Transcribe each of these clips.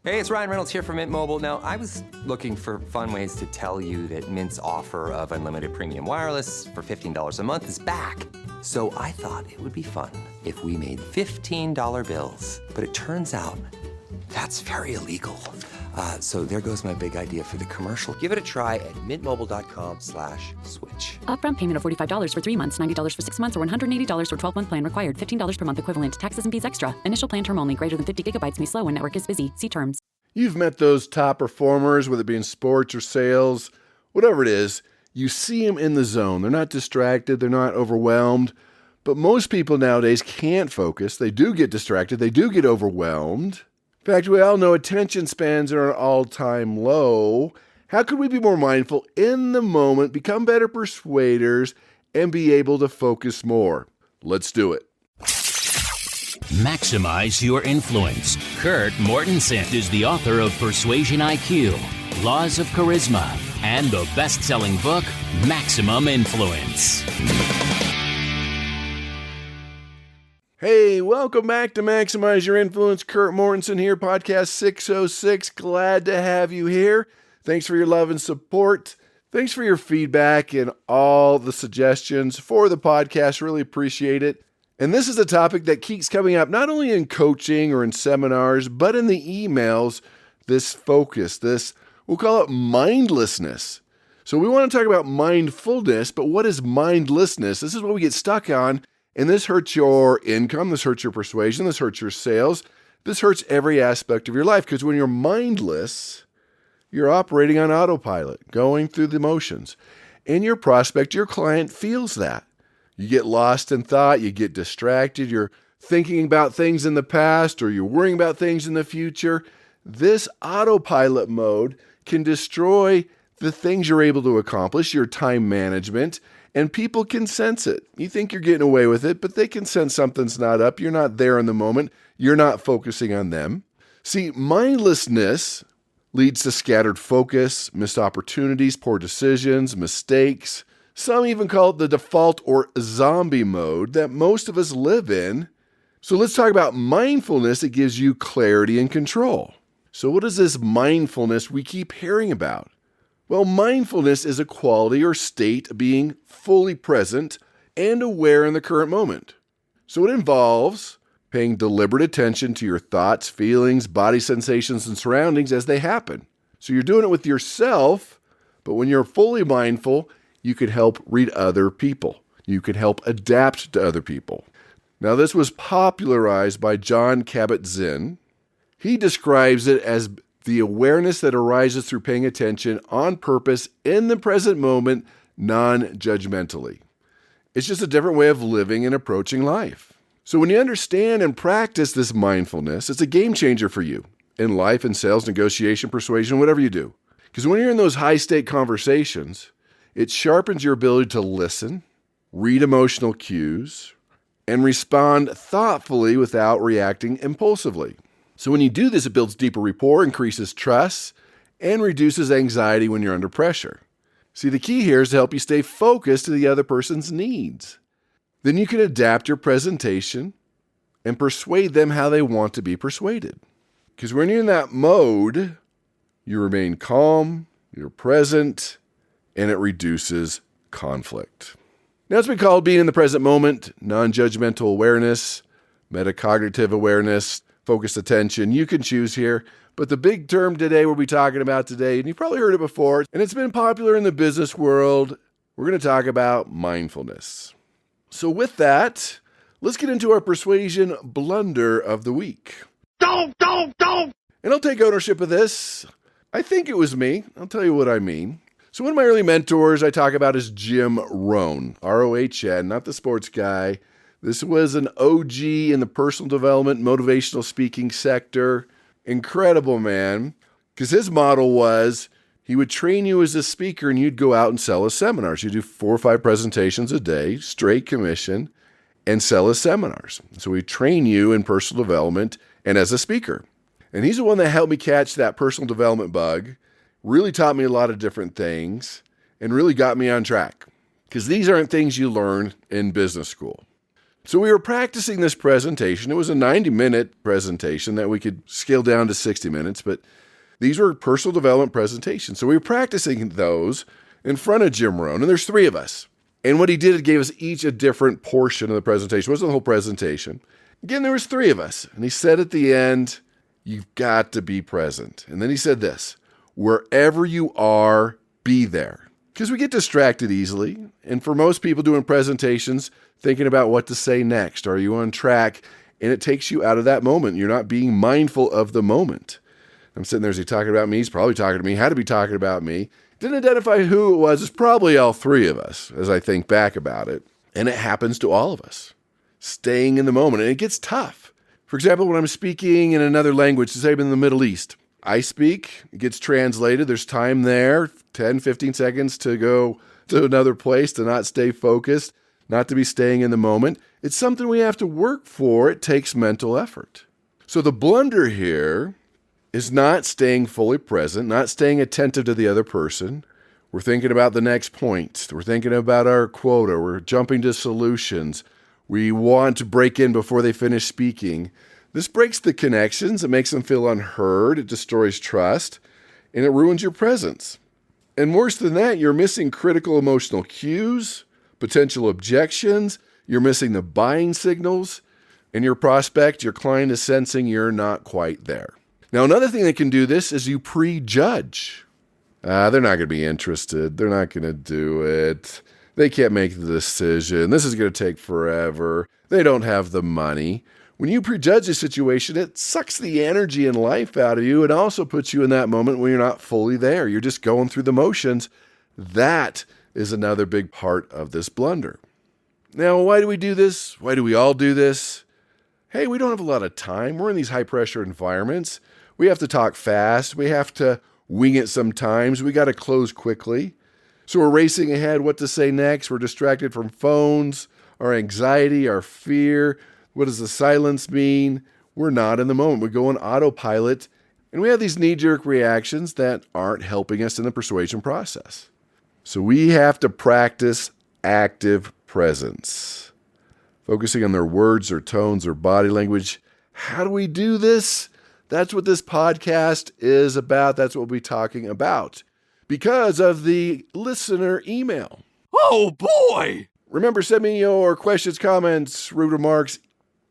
Hey, it's Ryan Reynolds here from Mint Mobile. Now, I was looking for fun ways to tell you that Mint's offer of unlimited premium wireless for $15 a month is back. So I thought it would be fun if we made $15 bills. But it turns out that's very illegal. So there goes my big idea for the commercial. Give it a try at mintmobile.com/switch. Upfront payment of $45 for 3 months, $90 for 6 months, or $180 for 12-month plan required. $15 per month equivalent. Taxes and fees extra. Initial plan term only. Greater than 50 gigabytes may slow when network is busy. See terms. You've met those top performers, whether it be in sports or sales, whatever it is. You see them in the zone. They're not distracted. They're not overwhelmed. But most people nowadays can't focus. They do get distracted. They do get overwhelmed. In fact, we all know attention spans are at an all-time low. How could we be more mindful in the moment, become better persuaders, and be able to focus more? Let's do it. Maximize your influence. Kurt Mortensen is the author of Persuasion IQ, Laws of Charisma, and the best-selling book, Maximum Influence. Hey, welcome back to Maximize Your Influence. Kurt Mortensen here, podcast 606. Glad to have you here. Thanks for your love and support. Thanks for your feedback and all the suggestions for the podcast. Really appreciate it. And this is a topic that keeps coming up, not only in coaching or in seminars, but in the emails, this focus, we'll call it mindlessness. So we want to talk about mindfulness, but what is mindlessness? This is what we get stuck on. And this hurts your income, this hurts your persuasion, this hurts your sales, this hurts every aspect of your life. Because when you're mindless, you're operating on autopilot, going through the motions. And your prospect, your client feels that. You get lost in thought, you get distracted, you're thinking about things in the past, or you're worrying about things in the future. This autopilot mode can destroy the things you're able to accomplish, your time management, and people can sense it. You think you're getting away with it, but they can sense something's not up. You're not there in the moment. You're not focusing on them. See, mindlessness leads to scattered focus, missed opportunities, poor decisions, mistakes. Some even call it the default or zombie mode that most of us live in. So let's talk about mindfulness. It gives you clarity and control. So what is this mindfulness we keep hearing about? Well, mindfulness is a quality or state of being fully present and aware in the current moment. So it involves paying deliberate attention to your thoughts, feelings, body sensations, and surroundings as they happen. So you're doing it with yourself, but when you're fully mindful, you could help read other people. You could help adapt to other people. Now, this was popularized by Jon Kabat-Zinn. He describes it as the awareness that arises through paying attention on purpose in the present moment, non-judgmentally. It's just a different way of living and approaching life. So when you understand and practice this mindfulness, it's a game changer for you in life, in sales, negotiation, persuasion, whatever you do. Because when you're in those high-stake conversations, it sharpens your ability to listen, read emotional cues, and respond thoughtfully without reacting impulsively. So when you do this, it builds deeper rapport, increases trust, and reduces anxiety when you're under pressure. See, the key here is to help you stay focused to the other person's needs. Then you can adapt your presentation and persuade them how they want to be persuaded. Because when you're in that mode, you remain calm, you're present, and it reduces conflict. Now, it's been called being in the present moment, non-judgmental awareness, metacognitive awareness, focused attention. You can choose here. But the big term today we'll be talking about today, and you've probably heard it before, and it's been popular in the business world, we're going to talk about mindfulness. So with that, let's get into our persuasion blunder of the week. Don't! And I'll take ownership of this. I think it was me. I'll tell you what I mean. So one of my early mentors I talk about is Jim Rohn, R-O-H-N, not the sports guy. This was an OG in the personal development, motivational speaking sector. Incredible man, because his model was he would train you as a speaker and you'd go out and sell his seminars. You do 4 or 5 presentations a day, straight commission, and sell his seminars. So he'd train you in personal development and as a speaker. And he's the one that helped me catch that personal development bug, really taught me a lot of different things, and really got me on track. Because these aren't things you learn in business school. So we were practicing this presentation. It was a 90-minute presentation that we could scale down to 60 minutes, but these were personal development presentations. So we were practicing those in front of Jim Rohn, and there's 3 of us. And what he did, it gave us each a different portion of the presentation. It wasn't the whole presentation. Again, there was 3 of us. And he said at the end, you've got to be present. And then he said this, wherever you are, be there. Because we get distracted easily. And for most people doing presentations, thinking about what to say next. Are you on track? And it takes you out of that moment. You're not being mindful of the moment. I'm sitting there, is he talking about me? He's probably talking to me. Had to be talking about me. Didn't identify who it was. It's probably all 3 of us as I think back about it. And it happens to all of us. Staying in the moment. And it gets tough. For example, when I'm speaking in another language, say I'm in the Middle East, I speak, it gets translated. There's time there, 10, 15 seconds to go to another place, to not stay focused, not to be staying in the moment. It's something we have to work for. It takes mental effort. So the blunder here is not staying fully present, not staying attentive to the other person. We're thinking about the next point. We're thinking about our quota. We're jumping to solutions. We want to break in before they finish speaking. This breaks the connections. It makes them feel unheard. It destroys trust, and it ruins your presence. And worse than that, you're missing critical emotional cues, potential objections. You're missing the buying signals, and your prospect, your client is sensing you're not quite there. Now, another thing that can do this is you prejudge. They're not going to be interested. They're not going to do it. They can't make the decision. This is going to take forever. They don't have the money. When you prejudge a situation, it sucks the energy and life out of you and also puts you in that moment when you're not fully there. You're just going through the motions. That is another big part of this blunder. Now, why do we do this? Why do we all do this? Hey, we don't have a lot of time. We're in these high-pressure environments. We have to talk fast. We have to wing it sometimes. We got to close quickly. So we're racing ahead, what to say next. We're distracted from phones, our anxiety, our fear. What does the silence mean? We're not in the moment. We go on autopilot, and we have these knee-jerk reactions that aren't helping us in the persuasion process. So we have to practice active presence, focusing on their words, their tones, their body language. How do we do this? That's what this podcast is about. That's what we'll be talking about because of the listener email. Oh, boy! Remember, send me your questions, comments, rude remarks,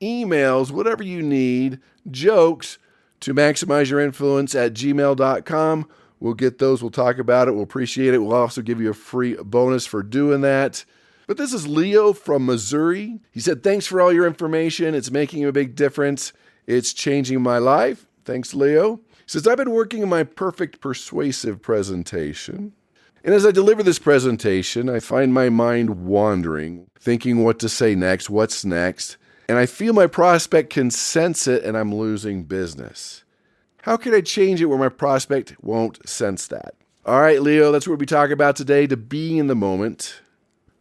emails, whatever you need, jokes to maximizeyourinfluence@gmail.com. We'll get those. We'll talk about it. We'll appreciate it. We'll also give you a free bonus for doing that. But this is Leo from Missouri. He said, thanks for all your information. It's making a big difference. It's changing my life. Thanks, Leo. He says, I've been working on my perfect persuasive presentation. And as I deliver this presentation, I find my mind wandering, thinking what to say next, what's next. And I feel my prospect can sense it and I'm losing business. How can I change it where my prospect won't sense that? All right, Leo, that's what we'll be talking about today, to be in the moment,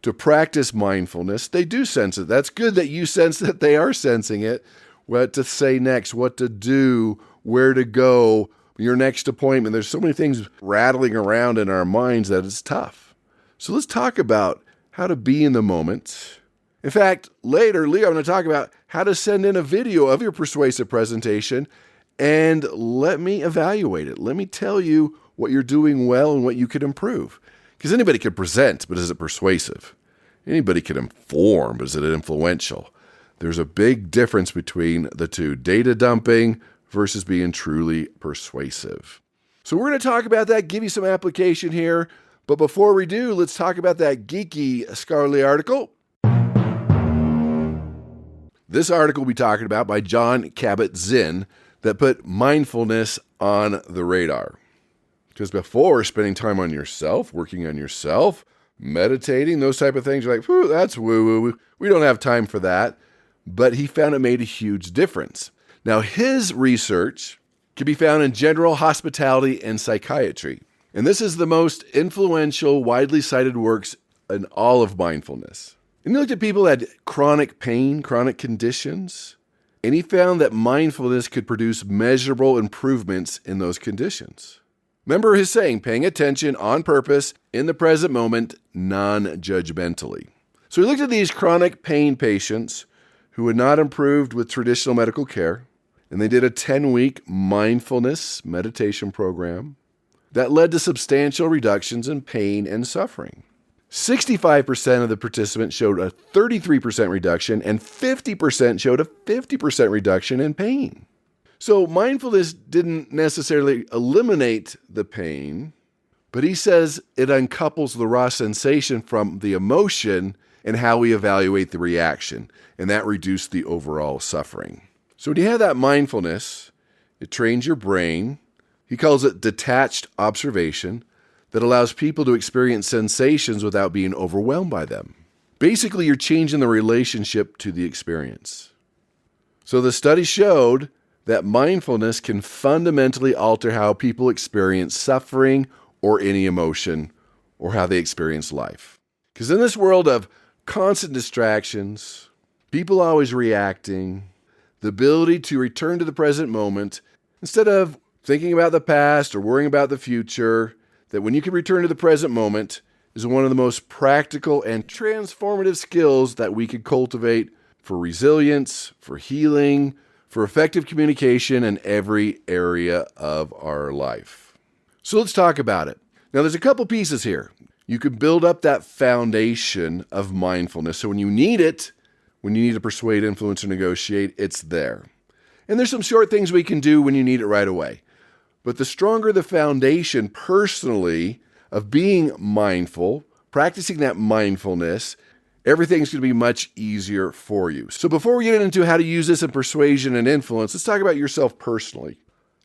to practice mindfulness. They do sense it. That's good that you sense that they are sensing it. What to say next, what to do, where to go, your next appointment. There's so many things rattling around in our minds that it's tough. So let's talk about how to be in the moment. In fact, later, Leo, I'm going to talk about how to send in a video of your persuasive presentation and let me evaluate it. Let me tell you what you're doing well and what you could improve. Because anybody can present, but is it persuasive? Anybody can inform, but is it influential? There's a big difference between the two, data dumping versus being truly persuasive. So we're going to talk about that, give you some application here. But before we do, let's talk about that geeky scholarly article. This article we'll be talking about by Jon Kabat-Zinn that put mindfulness on the radar. Because before, spending time on yourself, working on yourself, meditating, those type of things, you're like, whew, that's woo-woo. We don't have time for that. But he found it made a huge difference. Now, his research can be found in general hospitality and psychiatry. And this is the most influential, widely cited works in all of mindfulness. And he looked at people that had chronic pain, chronic conditions, and he found that mindfulness could produce measurable improvements in those conditions. Remember his saying, paying attention on purpose, in the present moment, non-judgmentally. So he looked at these chronic pain patients who had not improved with traditional medical care, and they did a 10-week mindfulness meditation program that led to substantial reductions in pain and suffering. 65% of the participants showed a 33% reduction, and 50% showed a 50% reduction in pain. So mindfulness didn't necessarily eliminate the pain, but he says it uncouples the raw sensation from the emotion and how we evaluate the reaction, and that reduced the overall suffering. So when you have that mindfulness, it trains your brain. He calls it detached observation that allows people to experience sensations without being overwhelmed by them. Basically, you're changing the relationship to the experience. So the study showed that mindfulness can fundamentally alter how people experience suffering or any emotion or how they experience life. Because in this world of constant distractions, people always reacting, the ability to return to the present moment instead of thinking about the past or worrying about the future, that when you can return to the present moment is one of the most practical and transformative skills that we could cultivate for resilience, for healing, for effective communication in every area of our life. So let's talk about it. Now, there's a couple pieces here. You can build up that foundation of mindfulness. So when you need it, when you need to persuade, influence, or negotiate, it's there. And there's some short things we can do when you need it right away. But the stronger the foundation personally of being mindful, practicing that mindfulness, everything's going to be much easier for you. So before we get into how to use this in persuasion and influence, let's talk about yourself personally.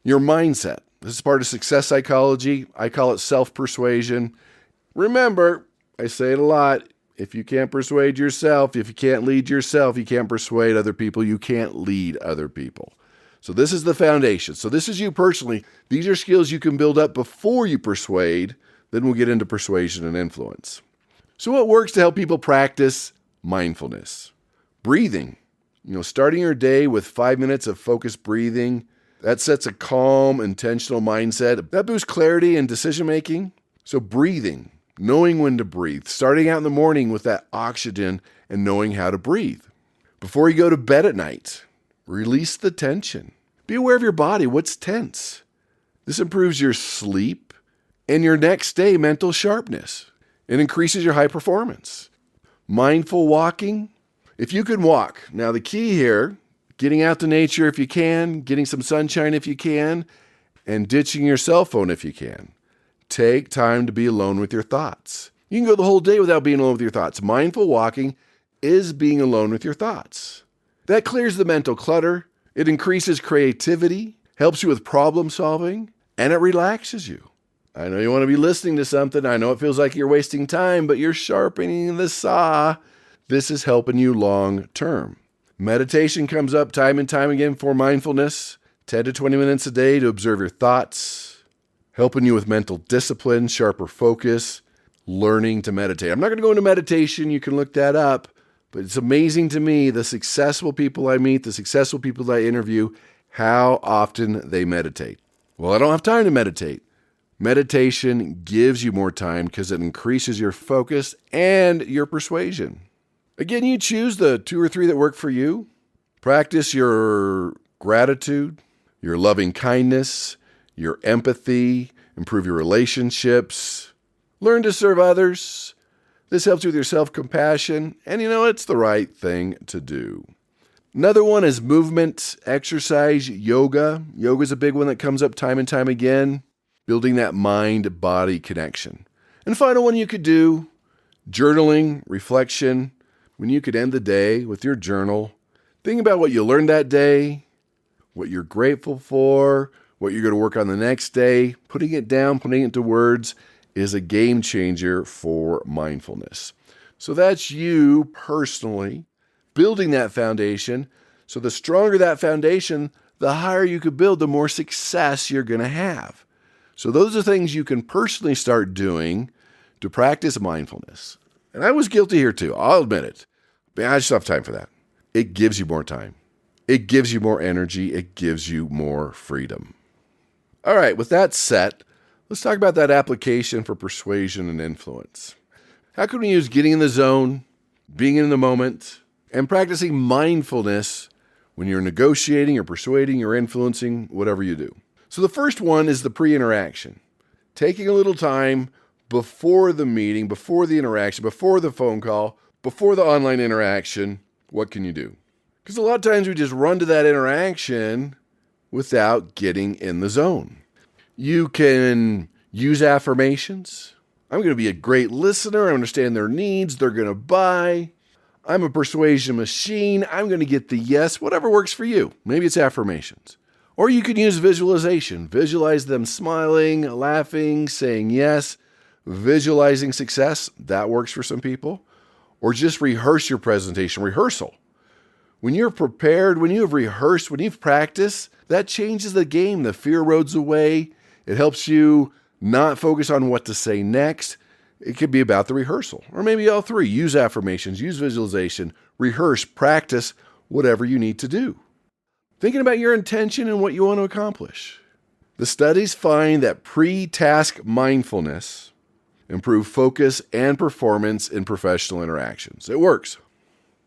Your mindset. This is part of success psychology. I call it self-persuasion. Remember, I say it a lot, if you can't persuade yourself, if you can't lead yourself, you can't persuade other people, you can't lead other people. So this is the foundation. So this is you personally. These are skills you can build up before you persuade. Then we'll get into persuasion and influence. So what works to help people practice mindfulness? Breathing. Starting your day with 5 minutes of focused breathing, that sets a calm, intentional mindset. That boosts clarity and decision-making. So breathing, knowing when to breathe, starting out in the morning with that oxygen and knowing how to breathe. Before you go to bed at night, release the tension. Be aware of your body, what's tense. This improves your sleep and your next day mental sharpness. It increases your high performance. Mindful walking. If you can walk. Now the key here, getting out to nature if you can, getting some sunshine if you can, and ditching your cell phone if you can. Take time to be alone with your thoughts. You can go the whole day without being alone with your thoughts. Mindful walking is being alone with your thoughts. That clears the mental clutter. It increases creativity, helps you with problem solving, and it relaxes you. I know you want to be listening to something. I know it feels like you're wasting time, but you're sharpening the saw. This is helping you long term. Meditation comes up time and time again for mindfulness. 10 to 20 minutes a day to observe your thoughts, helping you with mental discipline, sharper focus, learning to meditate. I'm not going to go into meditation. You can look that up. But it's amazing to me, the successful people I meet, the successful people that I interview, how often they meditate. Well, I don't have time to meditate. Meditation gives you more time because it increases your focus and your persuasion. Again, you choose the 2 or 3 that work for you. Practice your gratitude, your loving kindness, your empathy, improve your relationships, learn to serve others. This helps you with your self-compassion, and it's the right thing to do. Another one is movement, exercise, yoga. Yoga is a big one that comes up time and time again, building that mind-body connection. And final one you could do, journaling, reflection. When you could end the day with your journal, think about what you learned that day, what you're grateful for, what you're going to work on the next day. Putting it down, putting it into words is a game changer for mindfulness. So that's you personally building that foundation. So the stronger that foundation, the higher you could build, the more success you're going to have. So those are things you can personally start doing to practice mindfulness. And I was guilty here too. I'll admit it. But I just don't have time for that. It gives you more time. It gives you more energy. It gives you more freedom. All right, with that set, let's talk about that application for persuasion and influence. How can we use getting in the zone, being in the moment, and practicing mindfulness when you're negotiating or persuading or influencing, whatever you do. So the first one is the pre-interaction. Taking a little time before the meeting, before the interaction, before the phone call, before the online interaction, what can you do? Because a lot of times we just run to that interaction without getting in the zone. You can use affirmations. I'm going to be a great listener. I understand their needs. They're going to buy. I'm a persuasion machine. I'm going to get the yes, whatever works for you. Maybe it's affirmations. Or you can use visualization. Visualize them smiling, laughing, saying yes, visualizing success. That works for some people. Or just rehearse your presentation. Rehearsal. When you're prepared, when you have rehearsed, when you've practiced, that changes the game. The fear erodes away. It helps you not focus on what to say next. It could be about the rehearsal, or maybe all three. Use affirmations, use visualization, rehearse, practice, whatever you need to do. Thinking about your intention and what you want to accomplish. The studies find that pre-task mindfulness improves focus and performance in professional interactions. It works.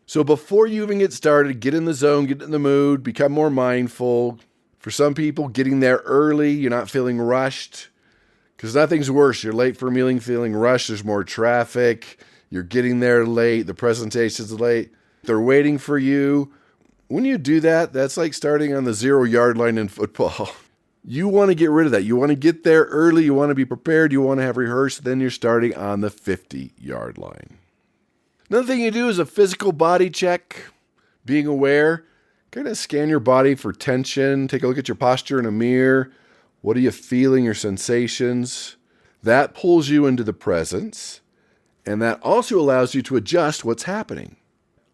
So before you even get started, get in the zone, get in the mood, become more mindful. For some people, getting there early, you're not feeling rushed. Because nothing's worse. You're late for a meeting, feeling rushed. There's more traffic. You're getting there late. The presentation's late. They're waiting for you. When you do that, that's like starting on the 0-yard line in football. You want to get rid of that. You want to get there early. You want to be prepared. You want to have rehearsed. Then you're starting on the 50-yard line. Another thing you do is a physical body check. Being aware. Kind of scan your body for tension. Take a look at your posture in a mirror. What are you feeling, your sensations? That pulls you into the presence, and that also allows you to adjust what's happening.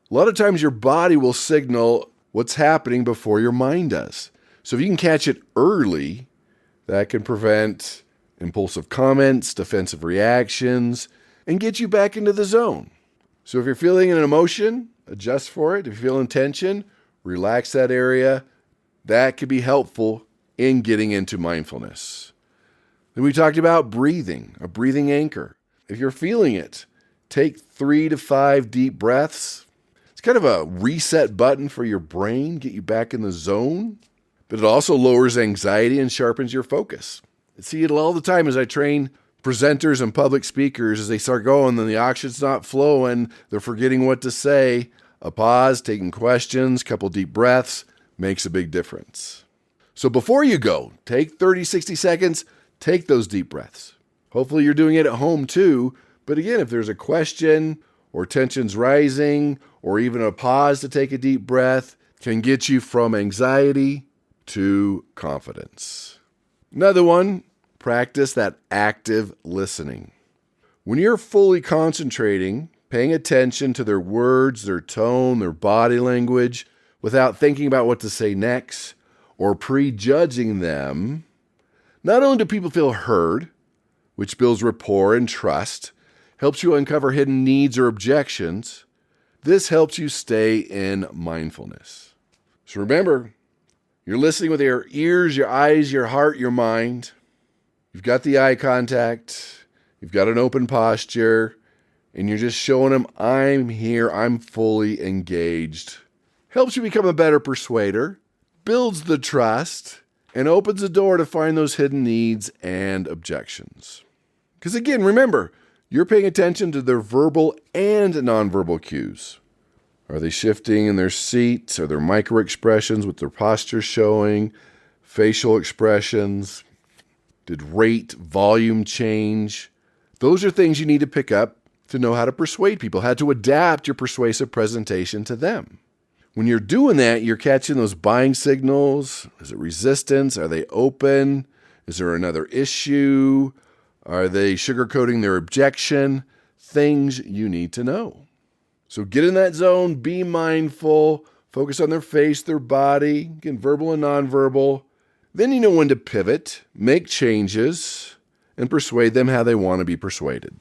A lot of times your body will signal what's happening before your mind does. So if you can catch it early, that can prevent impulsive comments, defensive reactions, and get you back into the zone. So if you're feeling an emotion, adjust for it. If you're feeling tension, relax that area. That could be helpful in getting into mindfulness. Then we talked about breathing, a breathing anchor. If you're feeling it, take 3 to 5 deep breaths. It's kind of a reset button for your brain, get you back in the zone. But it also lowers anxiety and sharpens your focus. I see it all the time as I train presenters and public speakers. As they start going, then the oxygen's not flowing, they're forgetting what to say. A pause, taking questions, couple deep breaths makes a big difference. So before you go, take 30, 60 seconds, take those deep breaths. Hopefully you're doing it at home too. But again, if there's a question or tension's rising or even a pause to take a deep breath, can get you from anxiety to confidence. Another one, practice that active listening. When you're fully concentrating, paying attention to their words, their tone, their body language, without thinking about what to say next, or prejudging them, not only do people feel heard, which builds rapport and trust, helps you uncover hidden needs or objections, this helps you stay in mindfulness. So remember, you're listening with your ears, your eyes, your heart, your mind. You've got the eye contact, you've got an open posture, and you're just showing them, I'm here, I'm fully engaged. Helps you become a better persuader, builds the trust, and opens the door to find those hidden needs and objections. Because again, remember, you're paying attention to their verbal and nonverbal cues. Are they shifting in their seats? Are there micro expressions with their posture showing? Facial expressions? Did rate, volume change? Those are things you need to pick up to know how to persuade people, how to adapt your persuasive presentation to them. When you're doing that, you're catching those buying signals. Is it resistance? Are they open? Is there another issue? Are they sugarcoating their objection? Things you need to know. So get in that zone, be mindful, focus on their face, their body, again, verbal and nonverbal. Then you know when to pivot, make changes, and persuade them how they want to be persuaded.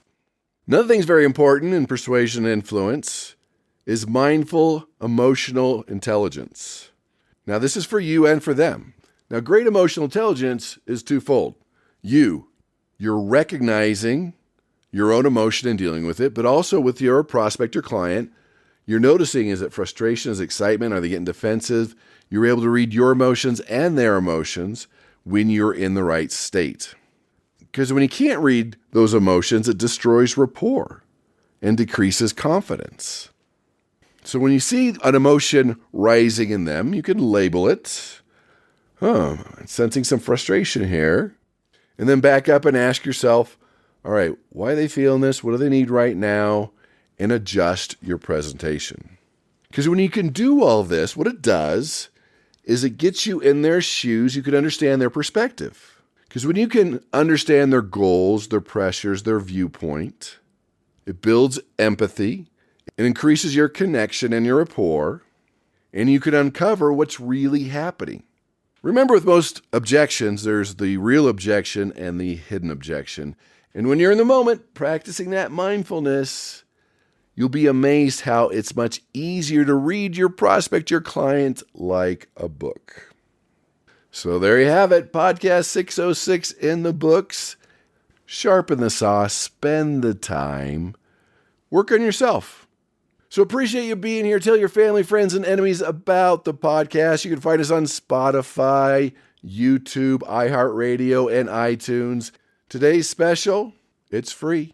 Another thing that's very important in persuasion and influence is mindful emotional intelligence. Now, this is for you and for them. Now, great emotional intelligence is twofold. You're recognizing your own emotion and dealing with it, but also with your prospect or client, you're noticing, is it frustration, is it excitement? Are they getting defensive? You're able to read your emotions and their emotions when you're in the right state. Because when you can't read those emotions, it destroys rapport and decreases confidence. So when you see an emotion rising in them, you can label it. I'm sensing some frustration here. And then back up and ask yourself, all right, why are they feeling this? What do they need right now? And adjust your presentation. Because when you can do all this, what it does is it gets you in their shoes. You can understand their perspective. Because when you can understand their goals, their pressures, their viewpoint, it builds empathy. It increases your connection and your rapport. And you can uncover what's really happening. Remember, with most objections, there's the real objection and the hidden objection. And when you're in the moment practicing that mindfulness, you'll be amazed how it's much easier to read your prospect, your client, like a book. So there you have it, podcast 606 in the books. Sharpen the saw, spend the time, work on yourself. So appreciate you being here. Tell your family, friends, and enemies about the podcast. You can find us on Spotify, YouTube, iHeartRadio, and iTunes. Today's special, it's free.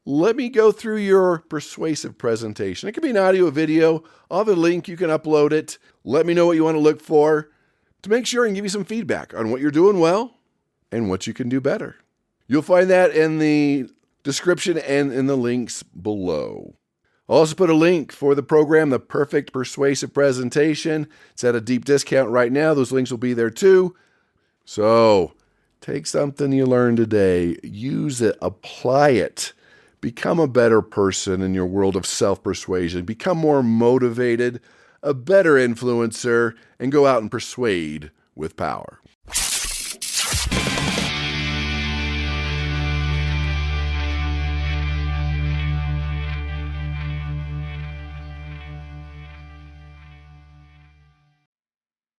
Let me go through your persuasive presentation. It can be an audio, video. I'll have a link. You can upload it. Let me know what you want to look for to make sure and give you some feedback on what you're doing well and what you can do better. You'll find that in the description and in the links below. I'll also put a link for the program, The Perfect Persuasive Presentation. It's at a deep discount right now. Those links will be there too. So take something you learned today, use it, apply it. Become a better person in your world of self-persuasion. Become more motivated, a better influencer, and go out and persuade with power.